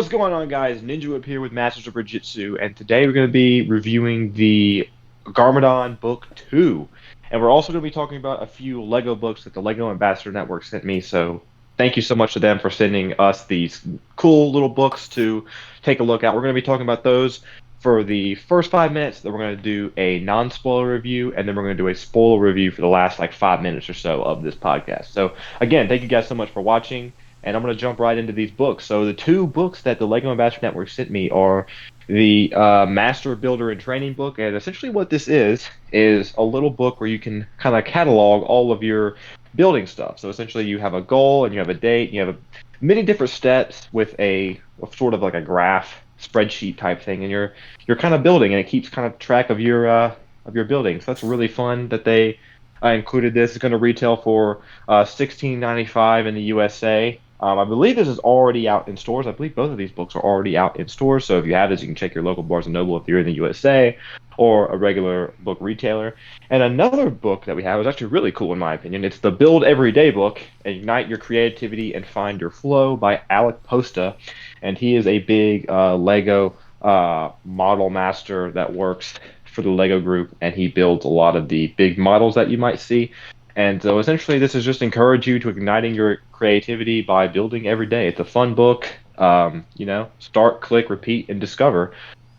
What's going on, guys? NinjaWhip here with Masters of Brickjitzu, and today we're going to be reviewing the Garmadon Book 2. And we're also going to be talking about a few LEGO books that the LEGO Ambassador Network sent me, so thank you so much to them for sending us these cool little books to take a look at. We're going to be talking about those for the first 5 minutes, then we're going to do a non-spoiler review, and then we're going to do a spoiler review for the last, 5 minutes or so of this podcast. So, again, thank you guys so much for watching. And I'm going to jump right into these books. So the two books that the LEGO Ambassador Network sent me are the Master Builder and Training book. And essentially what this is a little book where you can kind of catalog all of your building stuff. So essentially you have a goal and you have a date. And you have many different steps with a sort of like a graph spreadsheet type thing. And you're kind of building, and it keeps kind of track of your building. So that's really fun that they included this. It's going to retail for $16.95 in the USA. I believe this is already out in stores. I believe both of these books are already out in stores. So if you have this, you can check your local Barnes & Noble if you're in the USA or a regular book retailer. And another book that we have is actually really cool in my opinion. It's the Build Everyday book, Ignite Your Creativity and Find Your Flow by Alec Posta. And he is a big LEGO model master that works for the LEGO group, and he builds a lot of the big models that you might see. And so essentially this is just encourage you to igniting your creativity by building every day. It's a fun book, start, click, repeat, and discover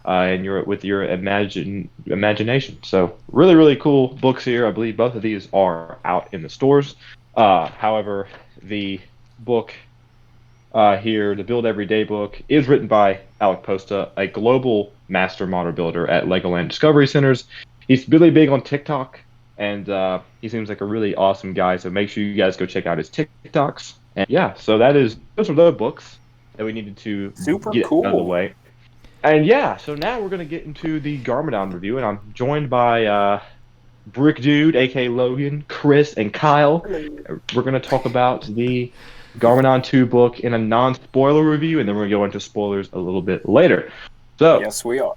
with your imagination. So really, really cool books here. I believe both of these are out in the stores. However, the book here, the Build Everyday book, is written by Alec Posta, a global master model builder at Legoland Discovery Centers. He's really big on TikTok. And he seems like a really awesome guy, so make sure you guys go check out his TikToks. And yeah, so those are the books that we needed to get out of the way. And yeah, so now we're going to get into the Garmadon review, and I'm joined by Brick Dude, aka Logan, Chris, and Kyle. We're going to talk about the Garmadon 2 book in a non-spoiler review, and then we're going to go into spoilers a little bit later. So yes, we are.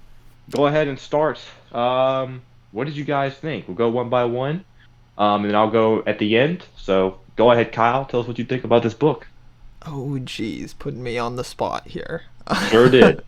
Go ahead and start. What did you guys think? We'll go one by one, and then I'll go at the end. So go ahead, Kyle. Tell us what you think about this book. Oh, geez, putting me on the spot here. Sure did.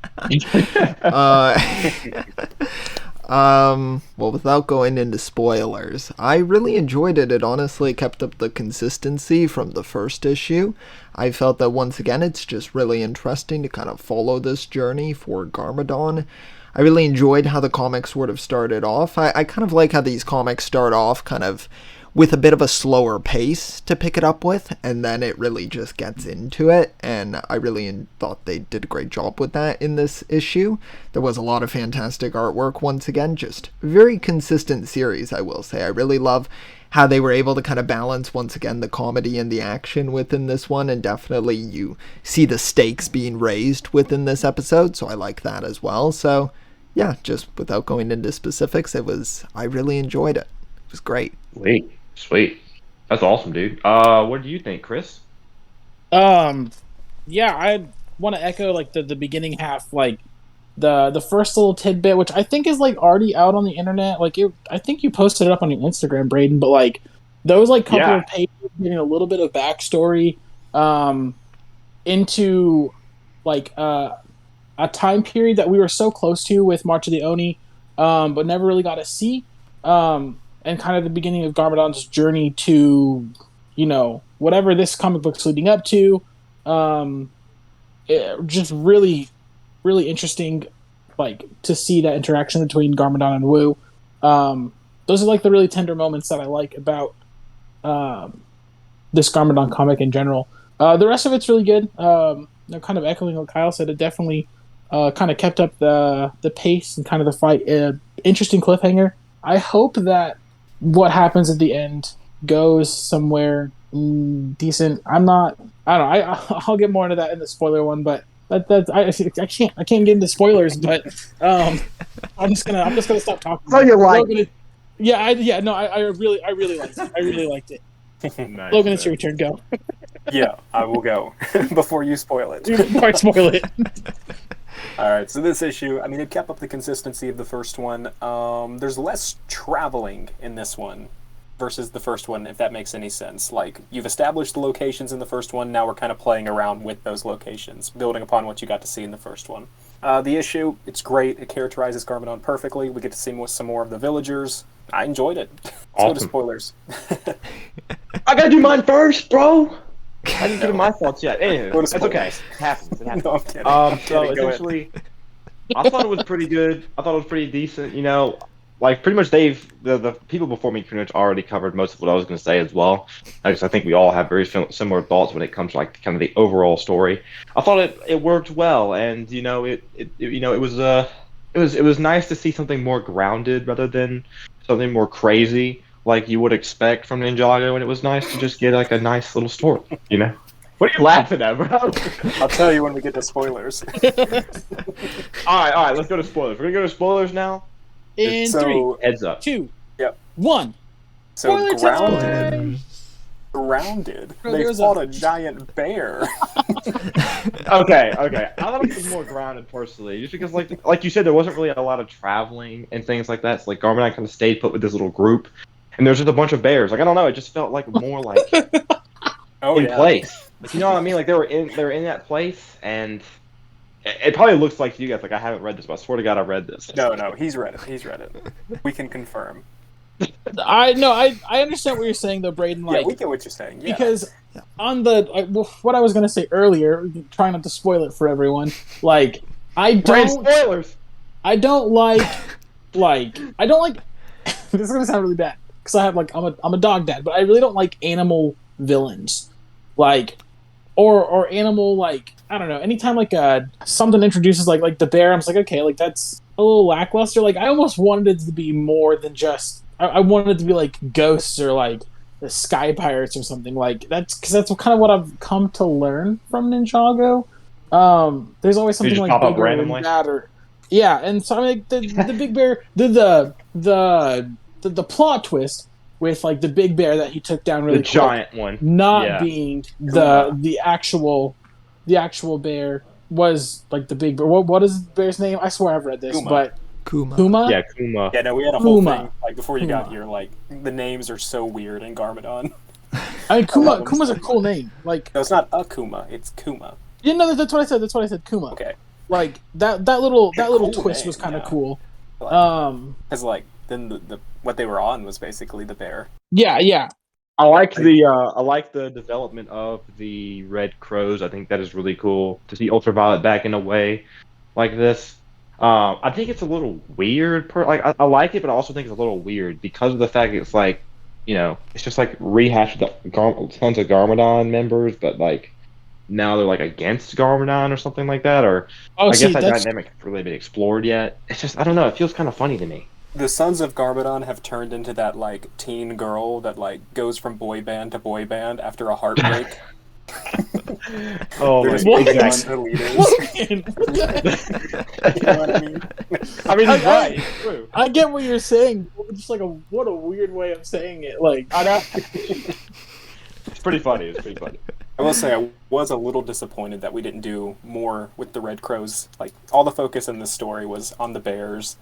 Well, without going into spoilers, I really enjoyed it. It honestly kept up the consistency from the first issue. I felt that once again, it's just really interesting to kind of follow this journey for Garmadon. I really enjoyed how the comics sort of started off. I kind of like how these comics start off kind of with a bit of a slower pace to pick it up with, and then it really just gets into it, and I really thought they did a great job with that in this issue. There was a lot of fantastic artwork once again, just very consistent series, I will say. I really love how they were able to kind of balance, once again, the comedy and the action within this one, and definitely you see the stakes being raised within this episode, so I like that as well. So yeah, just without going into specifics, I really enjoyed it. It was great. Sweet. That's awesome, dude. What do you think, Chris? Yeah, I want to echo the beginning half, the first little tidbit, which I think is already out on the internet. I think you posted it up on your Instagram, Braden, but those couple of pages getting a little bit of backstory into a time period that we were so close to with March of the Oni, but never really got to see. And kind of the beginning of Garmadon's journey to, whatever this comic book's leading up to. Just really, really interesting, to see that interaction between Garmadon and Wu. Those are the really tender moments that I like about this Garmadon comic in general. The rest of it's really good. Kind of echoing what Kyle said, it definitely kind of kept up the pace and kind of the fight. Interesting cliffhanger. I hope that what happens at the end goes somewhere decent. I'll get more into that in the spoiler one, but I can't get into spoilers. But I'm just gonna stop talking. So you like it? Yeah, I really liked it. I really liked it. Nice, Logan, it's your turn. Go. Yeah, I will go before you spoil it. Before I spoil it. Alright, so this issue, it kept up the consistency of the first one. There's less traveling in this one versus the first one, if that makes any sense. Like, you've established the locations in the first one, now we're kind of playing around with those locations, building upon what you got to see in the first one. The issue, it's great. It characterizes Garmadon perfectly. We get to see some more of the villagers. I enjoyed it. Let's go to spoilers. I gotta do mine first, bro. I didn't get to my thoughts yet. Anyway, it's okay. It happens. It happens. No, I'm kidding. So essentially, I thought it was pretty good. I thought it was pretty decent. You know, like pretty much the people before me pretty much already covered most of what I was going to say as well. I think we all have very similar thoughts when it comes to like kind of the overall story. I thought it worked well, and you know it was nice to see something more grounded rather than something more crazy like you would expect from Ninjago, and it was nice to just get like a nice little story. You know. What are you laughing at, bro? I'll tell you when we get to spoilers. All right, let's go to spoilers. We're gonna go to spoilers now. In So- 3, Heads up. 2, Yep. 1. So Spoiler time! grounded. Bro, They there was fought a giant bear. Okay. I thought it was more grounded personally, just because like you said, there wasn't really a lot of traveling and things like that. So like Garmadon kind of stayed put with this little group, and there's just a bunch of bears. Like I don't know, it just felt like more like in place. Like, you know what I mean? Like they were in that place, and it probably looks like to you guys. Like I haven't read this, but I swear to God, I read this. No, he's read it. We can confirm. I understand what you're saying though, Braden. Like, Yeah, we get what you're saying. Yeah. because on the what I was gonna say earlier, trying not to spoil it for everyone. Like, Spoilers. I don't like I don't like. This is gonna sound really bad because I'm a dog dad, but I really don't like animal villains, like or animal like I don't know. Anytime like something introduces like the bear, I'm just like okay, like that's a little lackluster. Like I almost wanted it to be more than just. I wanted it to be like ghosts or like the sky pirates or something like that's because that's kind of what I've come to learn from Ninjago. There's always something just like pop up bigger randomly? than that or yeah, and so I mean the big bear the plot twist with like the big bear that he took down really The quick, giant one. not Yeah. being the actual bear was like the big bear. What is the bear's name? I swear I've read this, Kuma. but Kuma. Kuma. Yeah, Kuma. Yeah, no, we had a whole Kuma. thing like before you got Kuma. here. Like the names are so weird in Garmadon. I mean, love them Kuma's so a cool name. Like, No, it's not a Kuma. It's Kuma. you know, that's what I said. That's what I said. Kuma. Okay. Like that little Cool twist name, was kind of yeah. cool. Because like then the what they were on was basically the bear. Yeah. I like the development of the Red Crows. I think that is really cool to see Ultraviolet back in a way like this. I think it's a little weird. I like it, but I also think it's a little weird because of the fact it's like, you know, it's just like rehashed tons of Garmadon members, but like now they're like against Garmadon or something like that. Or Oh, I see, guess that that's dynamic hasn't really been explored yet. It's just I don't know. It feels kind of funny to me. The Sons of Garmadon have turned into that like teen girl that like goes from boy band to boy band after a heartbreak. Oh They're my just What? big exactly. leaders. You know what I mean? I mean, he's I- right. It's true. I get what you're saying. Just like what a weird way of saying it. Like I know. It's pretty funny. It's pretty funny. I will say I was a little disappointed that we didn't do more with the Red Crows. Like all the focus in this story was on the bears.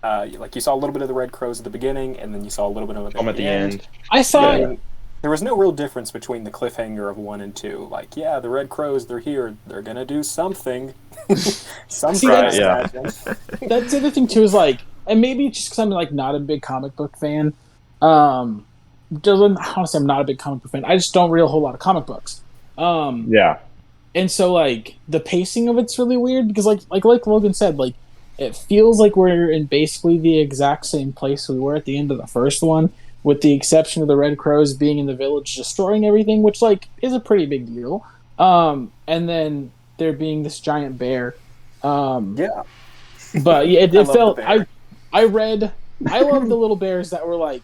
Like you saw a little bit of the Red Crows at the beginning, and then you saw a little bit of it I'm at the end. I thought. I mean, there was no real difference between the cliffhanger of 1 and 2. Like, yeah, the Red Crows, they're here. They're gonna do something. Some See, Right, prize yeah. pageant. That's the other thing too is like, and maybe just because I'm like not a big comic book fan. Honestly, I'm not a big comic book fan. I just don't read a whole lot of comic books. Yeah. And so like the pacing of it's really weird because like Logan said, like it feels like we're in basically the exact same place we were at the end of the first one, with the exception of the Red Crows being in the village destroying everything, which like is a pretty big deal. And then there being this giant bear. Yeah. But yeah, it I love felt the bear. I love the little bears that were like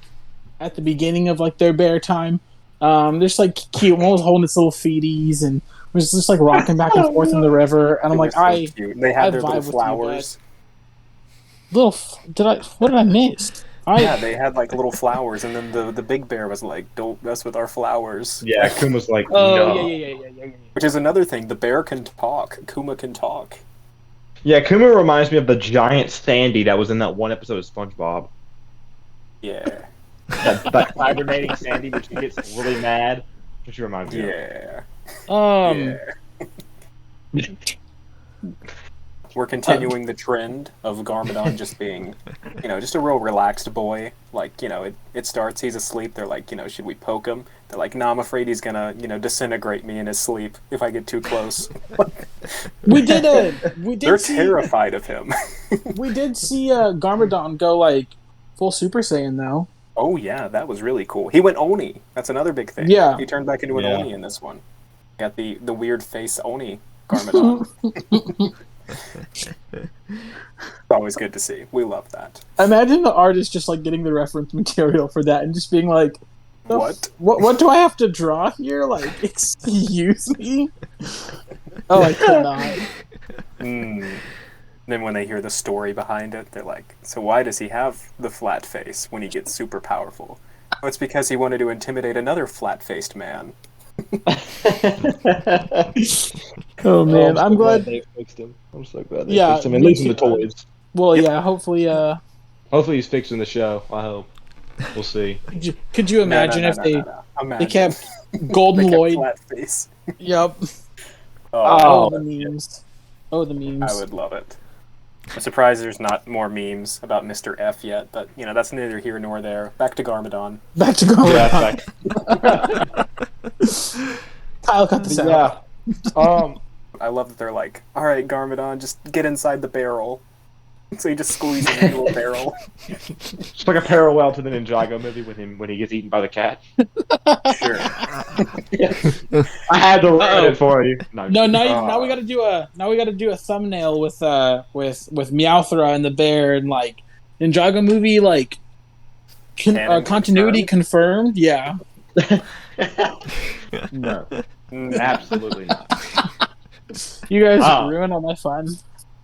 at the beginning of like their bear time. They're just like cute. One was holding its little feeties and was just like rocking back and forth in the river. And I'm They like, were so cute. They I had their vibe little with you, flowers. what did I miss? Yeah, they had like little flowers, and then the big bear was like, "Don't mess with our flowers." Yeah, Kuma's like, Oh no. yeah. Which is another thing. The bear can talk. Kuma can talk. Yeah, Kuma reminds me of the giant Sandy that was in that one episode of SpongeBob. Yeah. that hibernating Sandy, which gets really mad. Which reminds me of. Yeah. Um, Yeah. We're continuing the trend of Garmadon just being, just a real relaxed boy. Like, it starts, he's asleep. They're like, should we poke him? They're like, no, I'm afraid he's gonna, disintegrate me in his sleep if I get too close. we did They're see, terrified of him. we did see Garmadon go like full Super Saiyan though. Oh yeah, that was really cool. He went Oni. That's another big thing. Yeah. He turned back into an Yeah. Oni in this one. Got the weird face Oni Garmadon. It's always good to see. We love that. Imagine the artist just like getting the reference material for that and just being like, What? What do I have to draw here? Like, excuse me? Oh, I cannot. Then when they hear the story behind it, they're like, so why does he have the flat face when he gets super powerful? Oh, it's because he wanted to intimidate another flat-faced man. Oh man, I'm glad. They fixed him. I'm so glad they Yeah, fixed him. At me least in the too. toys. Well, yeah. Hopefully, Hopefully he's fixed in the show. I hope. We'll see. could you imagine if they Imagine. kept Golden They kept Lloyd? flat face. Yep. Oh, Oh, the memes. Oh, the memes. I would love it. I'm surprised there's not more memes about Mr. F yet, but that's neither here nor there. Back to Garmadon. Back to Golden. Yeah, Kyle, cut this out. yeah. I love that they're like, all right, Garmadon, just get inside the barrel. So he just squeezes into a barrel. It's like a parallel to the Ninjago movie with him when he gets eaten by the cat. Sure. I had to write it for you. No, now we got to do a thumbnail with Meowthra and the bear and like Ninjago movie like Canon continuity confirmed. Yeah. No, absolutely not. You guys ruined all my fun.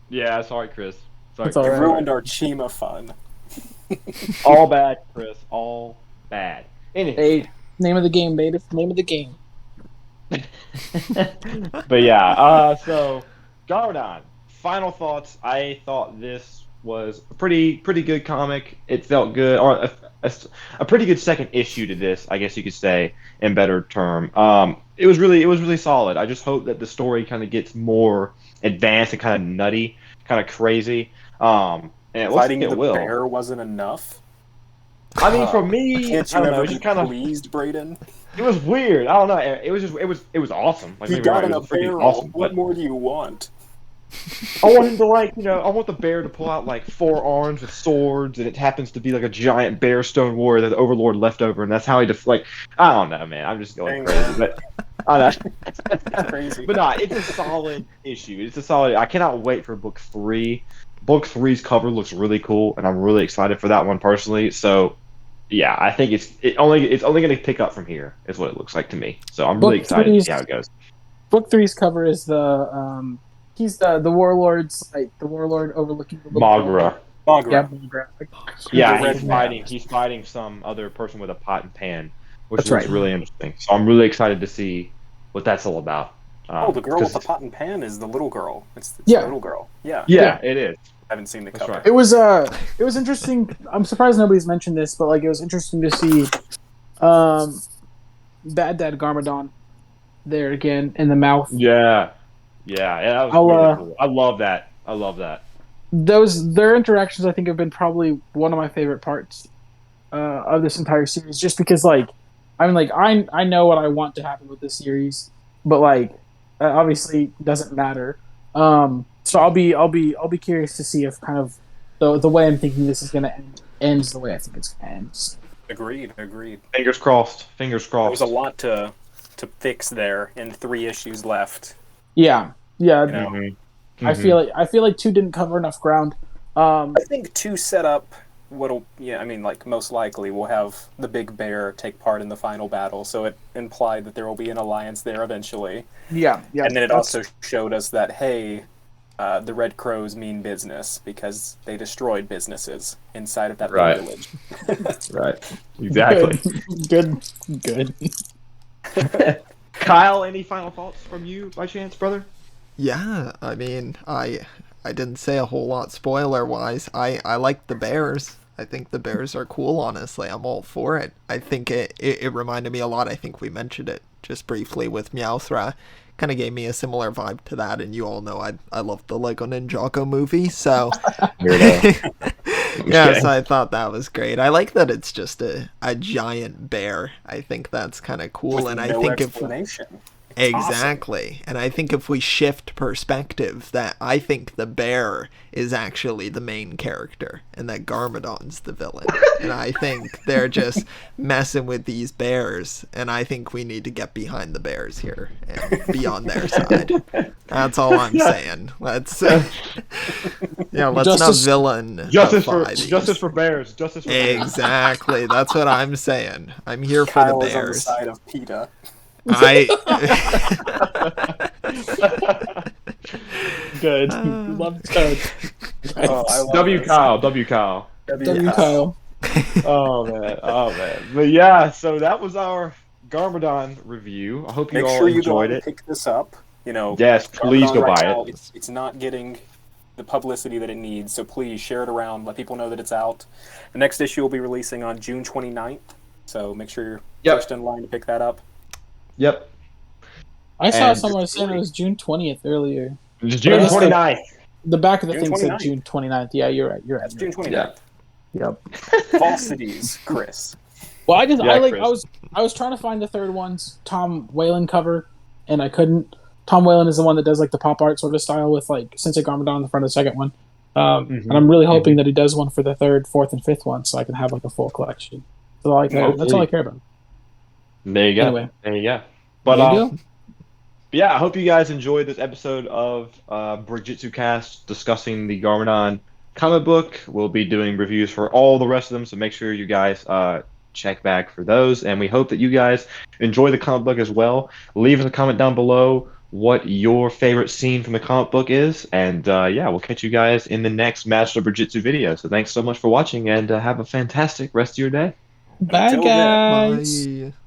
Yeah, sorry, Chris. Sorry, It's all You right. ruined our Chima fun. all bad, Chris. All bad. Anyway. Hey, name of the game, baby. Name of the game. But yeah, so Garmadon. Final thoughts. I thought this was a pretty good comic. It felt good, or a pretty good second issue to this, I guess you could say, in better term. It was really solid. I just hope that the story kind of gets more advanced and kind of nutty, kind of crazy. And it looks Fighting like the it will. bear wasn't enough. I mean, for me, Can't I you don't know. ever It be was kind of. pleased, Braden? It was weird. I don't know. It was awesome. Like, He maybe got right, in it a was freaking barrel. awesome, What but more do you want? I want him to I want the bear to pull out like 4 arms with swords, and it happens to be like a giant bear stone warrior that the Overlord left over, and that's how he I don't know, man. I'm just going crazy, but I don't know. Crazy. But nah, it's a solid issue. It's a solid. I cannot wait for book 3. Book 3's cover looks really cool, and I'm really excited for that one personally. So, yeah, I think it's only going to pick up from here. Is what it looks like to me. So I'm really excited to see how it goes. Book 3's cover is the he's the warlord's like the warlord overlooking the Magra. Magra. Yeah, Magra. Yeah, The red he's man. fighting. He's fighting some other person with a pot and pan, which That's looks right. really interesting. So I'm really excited to see what that's all about. Oh, the girl with the 'cause- pot and pan is the little girl. It's Yeah. the little girl. Yeah. Yeah, it is. I haven't seen the That's cover. right. It was interesting. I'm surprised nobody's mentioned this, but like it was interesting to see Bad Dad Garmadon there again in the mouth. Yeah, that was really cool. I love that. Their interactions I think have been probably one of my favorite parts of this entire series, just because like I know what I want to happen with this series, but like obviously doesn't matter. So I'll be curious to see if kind of the way I'm thinking this is going to end ends the way I think it's going to end. Agreed. Fingers crossed. There was a lot to fix there, and 3 issues left. Yeah. Mhm. I feel like 2 didn't cover enough ground. I think 2 set up most likely we'll have the big bear take part in the final battle, so it implied that there will be an alliance there eventually. Yeah. And then it also showed us that, hey, the Red Crows mean business because they destroyed businesses inside of that little Right. village. Right. Exactly. Good. Kyle, any final thoughts from you by chance, brother? Yeah, I mean, I didn't say a whole lot spoiler wise. I like the bears. I think the bears are cool, honestly. I'm all for it. I think it reminded me a lot. I think we mentioned it just briefly with Meowthra. Kind of gave me a similar vibe to that, and you all know I love the LEGO Ninjago movie, so... Yeah, so I thought that was great. I like that it's just a giant bear. I think that's kind of cool, With and no I think explanation. exactly. Awesome. And I think if we shift perspective, that I think the bear is actually the main character and that Garmadon's the villain. And I think they're just messing with these bears, and I think we need to get behind the bears here and be on their side. That's all I'm saying. Let's let's not villain. Justice for bears. Justice for bears. Exactly. That's what I'm saying. I'm here for the bears. Kyle is on the side of PETA. Good. Love Toad. W Kyle. Oh man. But yeah, so that was our Garmadon review. I hope you all enjoyed it. Pick this up. Yes, please go buy it. It's not getting the publicity that it needs, so please share it around. Let people know that it's out. The next issue will be releasing on June 29th, so make sure you're first in line to pick that up. Yep. I saw someone saying it was June 20th earlier. June 29th. The back of the thing said June 29th. Yeah, you're right. It's June 29th. Yep. Falsities, Chris. Well, I was trying to find the third one's Tom Whalen cover, and I couldn't. Tom Whalen is the one that does like the pop art sort of style with like Sensei Garmadon on the front of the second one. And I'm really hoping that he does one for the third, fourth, and fifth one, so I can have like a full collection. That's all I care about. There you go. Anyway. There you go. But yeah, I hope you guys enjoyed this episode of Brickjitzu-Cast discussing the Garmadon comic book. We'll be doing reviews for all the rest of them, so make sure you guys check back for those. And we hope that you guys enjoy the comic book as well. Leave us a comment down below what your favorite scene from the comic book is. And we'll catch you guys in the next Masters of Brickjitzu video. So thanks so much for watching, and have a fantastic rest of your day. Bye, guys. Bye.